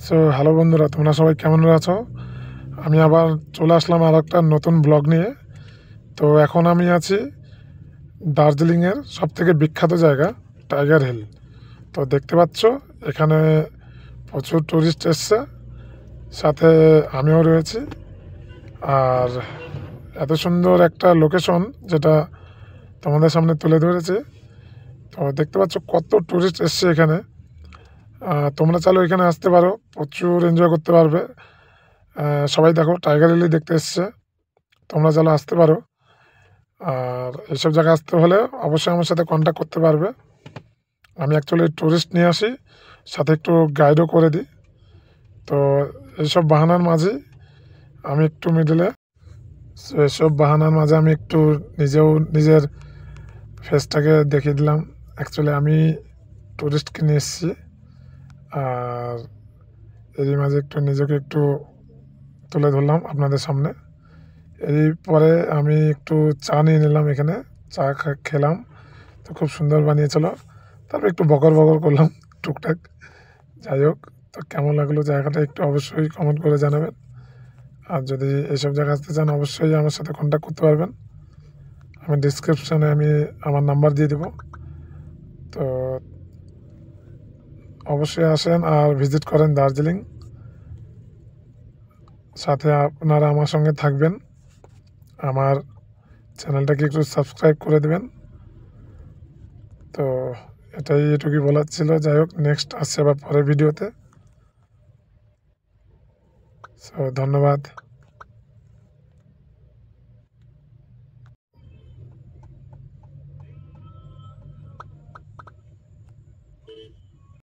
So hello বন্ধুরা, তোমরা সবাই কেমন আছো? আমি আবার চলে আসলাম আর একটা নতুন ব্লগ নিয়ে। তো এখন আমি আছি দার্জিলিংয়ের সবথেকে বিখ্যাত জায়গা টাইগার হিল। তো দেখতে পাচ্ছ এখানে প্রচুর টুরিস্ট এসছে, সাথে আমিও রয়েছি। আর এত সুন্দর একটা লোকেশন যেটা তোমাদের সামনে তুলে ধরেছে। তো দেখতে পাচ্ছ কত টুরিস্ট এসছে এখানে। তোমরা চাইলে এখানে আসতে পারো, প্রচুর এনজয় করতে পারবে। সবাই দেখো টাইগার হিলি দেখতে এসছে, তোমরা চাইলে আসতে পারো। আর এইসব জায়গায় আসতে হলে অবশ্যই আমার সাথে কন্ট্যাক্ট করতে পারবে। আমি অ্যাকচুয়ালি ট্যুরিস্ট নিয়ে আসি, সাথে একটু গাইডও করে দিই। তো এইসব বাহানার মাঝে আমি একটু মিডলে এসব বাহানার মাঝে আমি একটু নিজেও নিজের ফেসটাকে দেখিয়ে দিলাম। অ্যাকচুয়ালি আমি ট্যুরিস্টকে নিয়ে এসেছি, আর এরই মাঝে একটু নিজেকে একটু তুলে ধরলাম আপনাদের সামনে। এরপরে আমি একটু চা নিয়ে নিলাম, এখানে চা খেলাম। তো খুব সুন্দর বানিয়েছিল। তারপর একটু বকর বকর করলাম টুকটাক। যাই হোক, তো কেমন লাগলো জায়গাটা একটু অবশ্যই কমেন্ট করে জানাবেন। আর যদি এইসব জায়গা আসতে চান অবশ্যই আমার সাথে কন্ট্যাক্ট করতে পারবেন। আমি ডিসক্রিপশানে আমার নাম্বার দিয়ে দেবো। তো অবশ্যই আসেন আর ভিজিট করেন দার্জিলিং। সাথে আপনারা আমার সঙ্গে থাকবেন। আমার চ্যানেলটাকে একটু সাবস্ক্রাইব করে দেবেন। তো এটুকুই বলার ছিল। যাই হোক, নেক্সট আসছে আবার পরের ভিডিওতে। সো ধন্যবাদ।